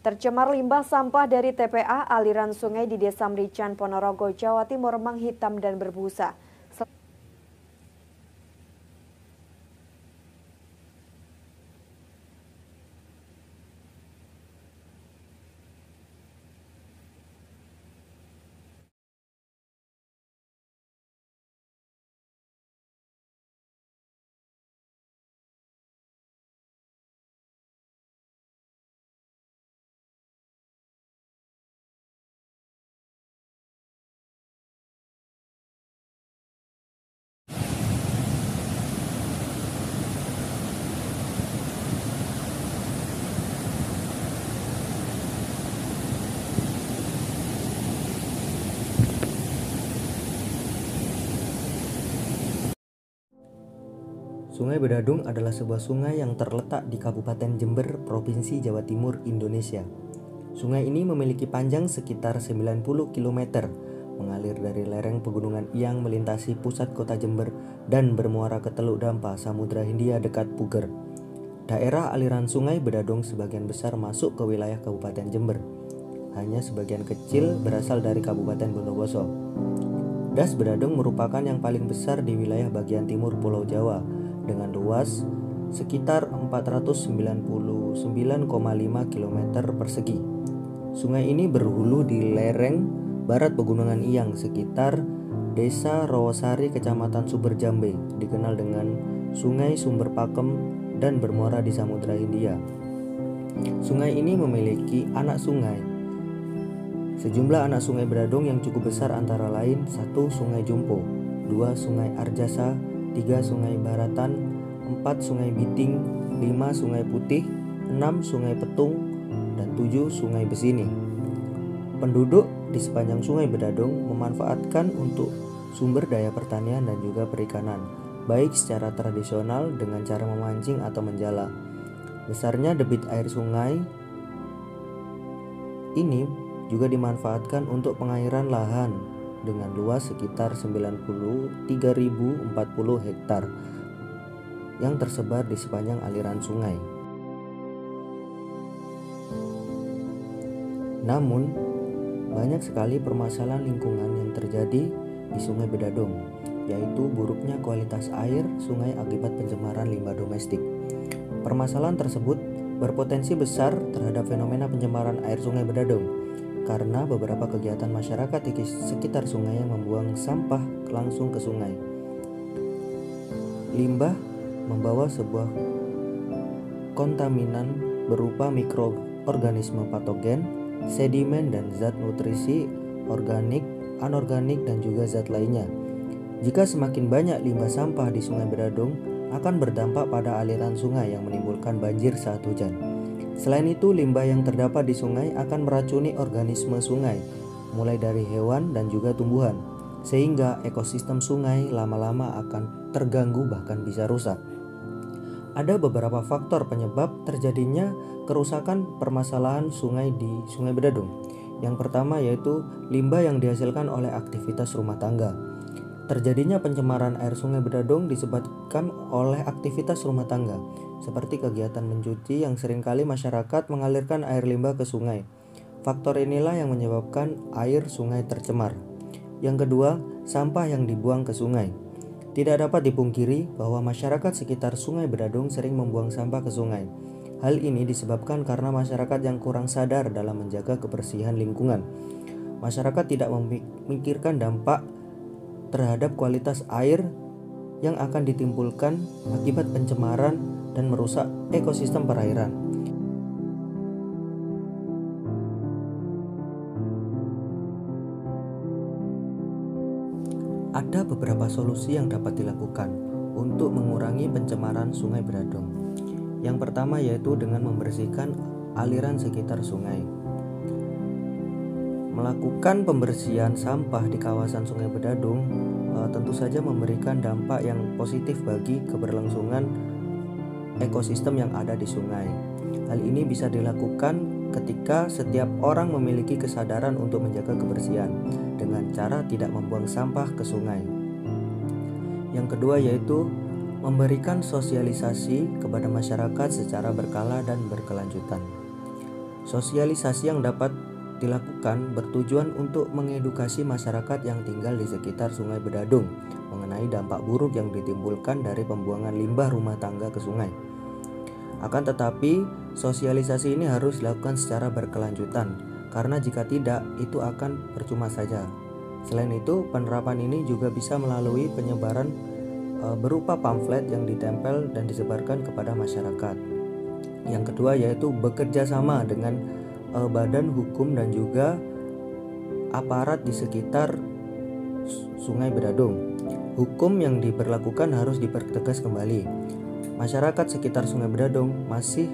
Tercemar limbah sampah dari TPA aliran sungai di Desa Merican, Ponorogo, Jawa Timur menghitam dan berbusa. Sungai Bedadung adalah sebuah sungai yang terletak di Kabupaten Jember, Provinsi Jawa Timur, Indonesia. Sungai ini memiliki panjang sekitar 90 km, mengalir dari lereng Pegunungan Iyang melintasi pusat kota Jember dan bermuara ke Teluk Dampa, Samudra Hindia dekat Puger. Daerah aliran Sungai Bedadung sebagian besar masuk ke wilayah Kabupaten Jember. Hanya sebagian kecil berasal dari Kabupaten Bondowoso. Das Bedadung merupakan yang paling besar di wilayah bagian timur Pulau Jawa dengan luas sekitar 499,5 km persegi. Sungai ini berhulu di lereng barat Pegunungan Iyang sekitar Desa Rawasari, Kecamatan Sumberjambe, dikenal dengan Sungai Sumber Pakem dan bermuara di Samudra Hindia. Sungai ini memiliki anak sungai. Sejumlah anak sungai Bedadung yang cukup besar antara lain 1 Sungai Jompo, 2 Sungai Arjasa, 3 Sungai Baratan, 4 Sungai Biting, 5 Sungai Putih, 6 Sungai Petung, dan 7 Sungai Besini. Penduduk di sepanjang Sungai Bedadung memanfaatkan untuk sumber daya pertanian dan juga perikanan, baik secara tradisional dengan cara memancing atau menjala. Besarnya debit air sungai ini juga dimanfaatkan untuk pengairan lahan dengan luas sekitar 93.040 hektar yang tersebar di sepanjang aliran sungai. Namun, banyak sekali permasalahan lingkungan yang terjadi di Sungai Bedadung, yaitu buruknya kualitas air sungai akibat pencemaran limbah domestik. Permasalahan tersebut berpotensi besar terhadap fenomena pencemaran air Sungai Bedadung karena beberapa kegiatan masyarakat di sekitar sungai yang membuang sampah langsung ke sungai. Limbah membawa sebuah kontaminan berupa mikroorganisme patogen, sedimen dan zat nutrisi organik, anorganik dan juga zat lainnya. Jika semakin banyak limbah sampah di Sungai Bedadung akan berdampak pada aliran sungai yang menimbulkan banjir saat hujan. Selain itu, limbah yang terdapat di sungai akan meracuni organisme sungai, mulai dari hewan dan juga tumbuhan, sehingga ekosistem sungai lama-lama akan terganggu bahkan bisa rusak. Ada beberapa faktor penyebab terjadinya kerusakan permasalahan sungai di Sungai Bedadung. Yang pertama yaitu limbah yang dihasilkan oleh aktivitas rumah tangga. Terjadinya pencemaran air Sungai Bedadung disebabkan oleh aktivitas rumah tangga, seperti kegiatan mencuci yang seringkali masyarakat mengalirkan air limbah ke sungai. Faktor inilah yang menyebabkan air sungai tercemar. Yang kedua, sampah yang dibuang ke sungai. Tidak dapat dipungkiri bahwa masyarakat sekitar Sungai Bedadung sering membuang sampah ke sungai. Hal ini disebabkan karena masyarakat yang kurang sadar dalam menjaga kebersihan lingkungan. Masyarakat tidak memikirkan dampak terhadap kualitas air yang akan ditimbulkan akibat pencemaran dan merusak ekosistem perairan. Ada beberapa solusi yang dapat dilakukan untuk mengurangi pencemaran Sungai Bedadung. Yang pertama yaitu dengan membersihkan aliran sekitar sungai. Melakukan pembersihan sampah di kawasan Sungai Bedadung tentu saja memberikan dampak yang positif bagi keberlangsungan ekosistem yang ada di sungai. Hal ini bisa dilakukan ketika setiap orang memiliki kesadaran untuk menjaga kebersihan dengan cara tidak membuang sampah ke sungai. Yang kedua yaitu memberikan sosialisasi kepada masyarakat secara berkala dan berkelanjutan. Sosialisasi yang dapat dilakukan bertujuan untuk mengedukasi masyarakat yang tinggal di sekitar Sungai Bedadung mengenai dampak buruk yang ditimbulkan dari pembuangan limbah rumah tangga ke sungai. Akan tetapi, sosialisasi ini harus dilakukan secara berkelanjutan, karena jika tidak, itu akan percuma saja. Selain itu, penerapan ini juga bisa melalui penyebaran berupa pamflet yang ditempel dan disebarkan kepada masyarakat. Yang kedua yaitu bekerja sama dengan badan hukum dan juga aparat di sekitar Sungai Bedadung. Hukum yang diberlakukan harus dipertegas kembali. Masyarakat sekitar Sungai Bedadung masih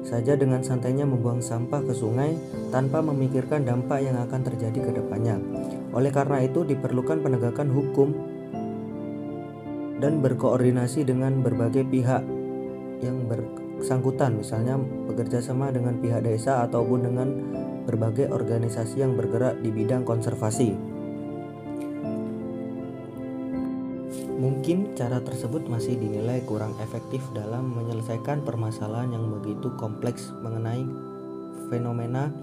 saja dengan santainya membuang sampah ke sungai tanpa memikirkan dampak yang akan terjadi ke depannya. Oleh karena itu diperlukan penegakan hukum dan berkoordinasi dengan berbagai pihak yang bersangkutan, misalnya bekerja sama dengan pihak desa ataupun dengan berbagai organisasi yang bergerak di bidang konservasi. Mungkin cara tersebut masih dinilai kurang efektif dalam menyelesaikan permasalahan yang begitu kompleks mengenai fenomena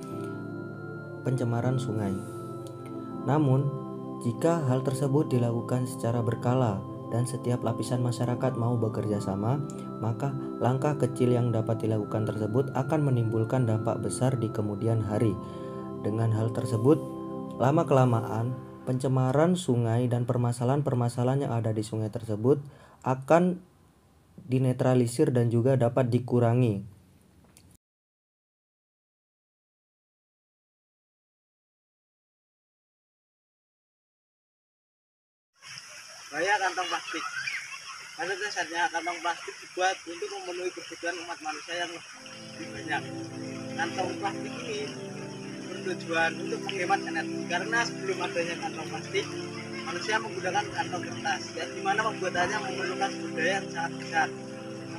pencemaran sungai. Namun, jika hal tersebut dilakukan secara berkala dan setiap lapisan masyarakat mau bekerja sama, maka langkah kecil yang dapat dilakukan tersebut akan menimbulkan dampak besar di kemudian hari. Dengan hal tersebut, lama-kelamaan pencemaran sungai dan permasalahan-permasalahan yang ada di sungai tersebut akan dinetralisir dan juga dapat dikurangi. Bahaya kantong plastik. Pada dasarnya kantong plastik dibuat untuk memenuhi kebutuhan umat manusia yang lebih banyak. Kantong plastik ini bertujuan untuk menghemat energi, karena sebelum adanya kantong plastik, manusia menggunakan kantong kertas, yang dimana pembuatannya memerlukan sumber daya yang sangat besar.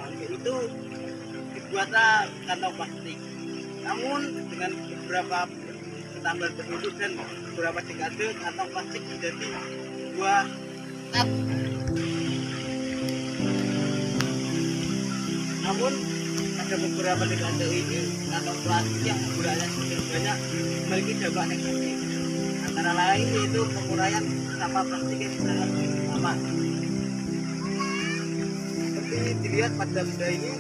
Untuk itu dibuatlah kantong plastik. Namun dengan beberapa pertambahan penduduk dan beberapa dekade, kantong plastik menjadi sebuah namun pada beberapa dekade ini kantong plastik yang penggunaannya semakin banyak memiliki dampak negatif, antara lain yaitu pengurangan sampah plastik yang sangat lama. Seperti dilihat pada benda ini,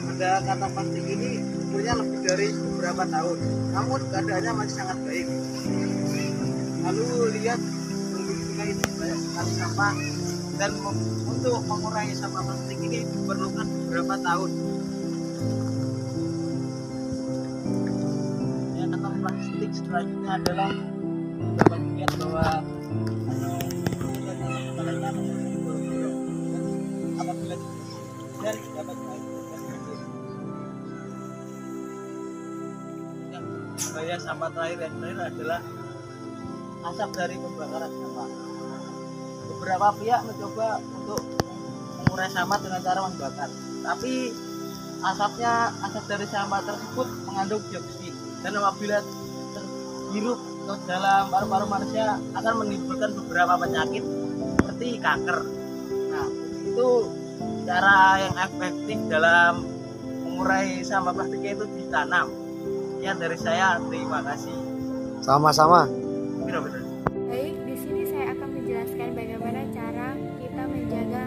pada kantong plastik ini umurnya lebih dari beberapa tahun, namun keadaannya masih sangat baik. Lalu lihat sungai ini banyak sekali sampah, dan untuk mengurangi sampah plastik ini diperlukan beberapa tahun. Ya, kantong plastik selanjutnya adalah dapat dilihat bahwa apabila dan dapat bahaya sampah terakhir adalah asap dari pembakaran sampah. Beberapa pihak mencoba untuk mengurai sampah dengan cara membakar, tapi asap dari sampah tersebut mengandung dioksin, dan apabila terhirup ke dalam paru-paru manusia akan menimbulkan beberapa penyakit seperti kanker. Nah, itu cara yang efektif dalam mengurai sampah plastiknya itu ditanam. Ya, dari saya, terima kasih. Sama-sama. Benar-benar. Baik, di sini saya akan menjelaskan bagaimana cara kita menjaga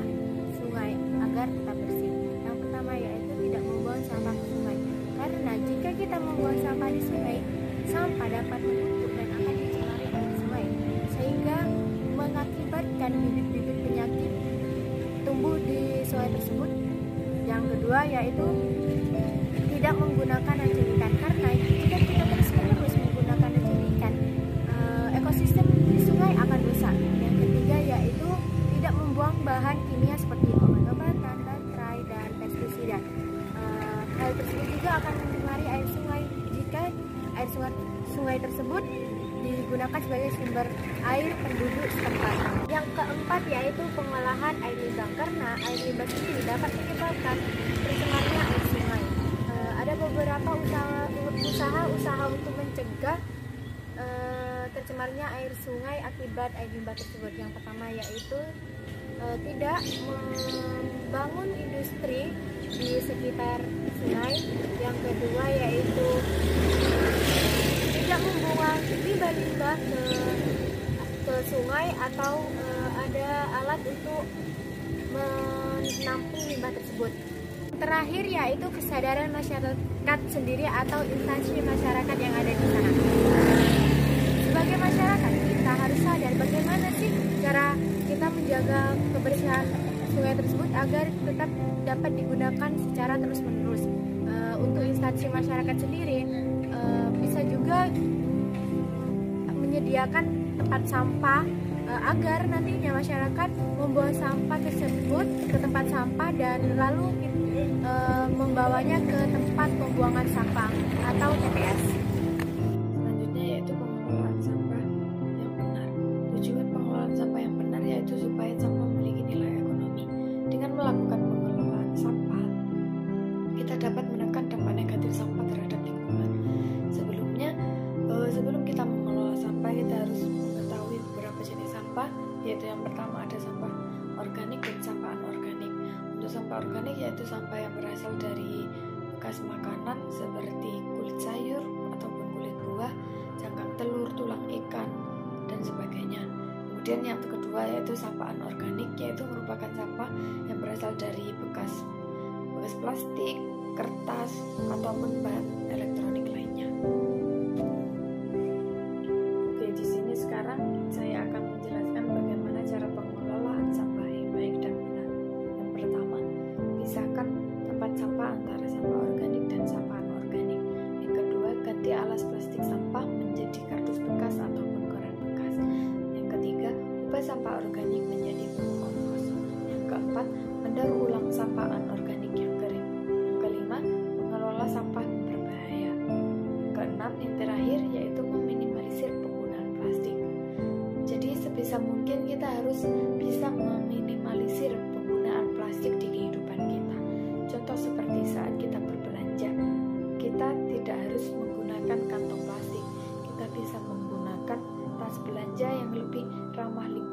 sungai agar tetap bersih. Yang pertama yaitu tidak membuang sampah ke sungai. Karena jika kita membuang sampah di sungai, sampah dapat menumpuk dan akan mencemari air sungai, sehingga mengakibatkan bibit-bibit penyakit tumbuh di sungai tersebut. Yang kedua yaitu tidak menggunakan racun ikan, karena jika kita terus-menerus menggunakan racun ikan, ekosistem di sungai akan rusak. Yang ketiga yaitu tidak membuang bahan kimia seperti obat-obatan, nitrat, dan pestisida. Hal tersebut juga akan mencemari air sungai jika air sungai tersebut digunakan sebagai sumber air penduduk setempat. Yang keempat yaitu pengolahan air limbah, karena air limbah sendiri dapat menyebabkan tercemarnya air sungai. Ada beberapa usaha untuk mencegah tercemarnya air sungai akibat air limbah tersebut. Yang pertama yaitu tidak membangun industri di sekitar sungai. Yang kedua yaitu tidak membuang limbah-limbah ke sungai atau ada alat untuk menampung limbah tersebut. Terakhir yaitu kesadaran masyarakat sendiri atau instansi masyarakat yang ada di sana. Sebagai masyarakat kita harus sadar bagaimana sih cara kita menjaga kebersihan sungai tersebut agar tetap dapat digunakan secara terus-menerus. Untuk instansi masyarakat sendiri bisa juga menyediakan tempat sampah agar nantinya masyarakat membawa sampah tersebut ke tempat sampah dan lalu membawanya ke tempat pembuangan sampah atau TPS. Selanjutnya yaitu pengelolaan sampah yang benar. Tujuan pengelolaan sampah yang benar yaitu supaya sampah memiliki nilai ekonomi. Dengan melakukan pengelolaan sampah, kita dapat menekan dampak negatif sampah terhadap lingkungan. Sebelum kita mengelola sampah, kita harus mengetahui beberapa jenis sampah, yaitu yang pertama ada sampah organik dan sampah anorganik. Untuk sampah organik yaitu sampah yang berasal dari bekas makanan seperti kulit sayur ataupun kulit buah, cangkang telur, tulang ikan, dan sebagainya. Kemudian yang kedua yaitu sampah anorganik, yaitu merupakan sampah yang berasal dari bekas plastik, kertas, ataupun bahan elektronik lainnya. Oke, di sini sekarang saya akan menjelaskan bagaimana cara pengelolaan sampah yang baik dan benar. Yang pertama, pisahkan tempat sampah antara sampah organik dan sampah anorganik. Yang kedua, ganti alas plastik sampah menjadi kardus bekas ataupun koran bekas. Yang ketiga, ubah sampah organik menjadi kompos. Yang keempat, mendaur ulang sampah anorganik yang kering. Yang kelima, mengelola sampah berbahaya. Yang keenam, yang terakhir yaitu meminimalisir penggunaan plastik. Jadi sebisa mungkin kita harus bisa meminimalisir penggunaan plastik di kehidupan kita. Contoh seperti saat kita berbelanja, kita tidak harus menggunakan kantong plastik. Kita bisa menggunakan tas belanja yang lebih ramah lingkungan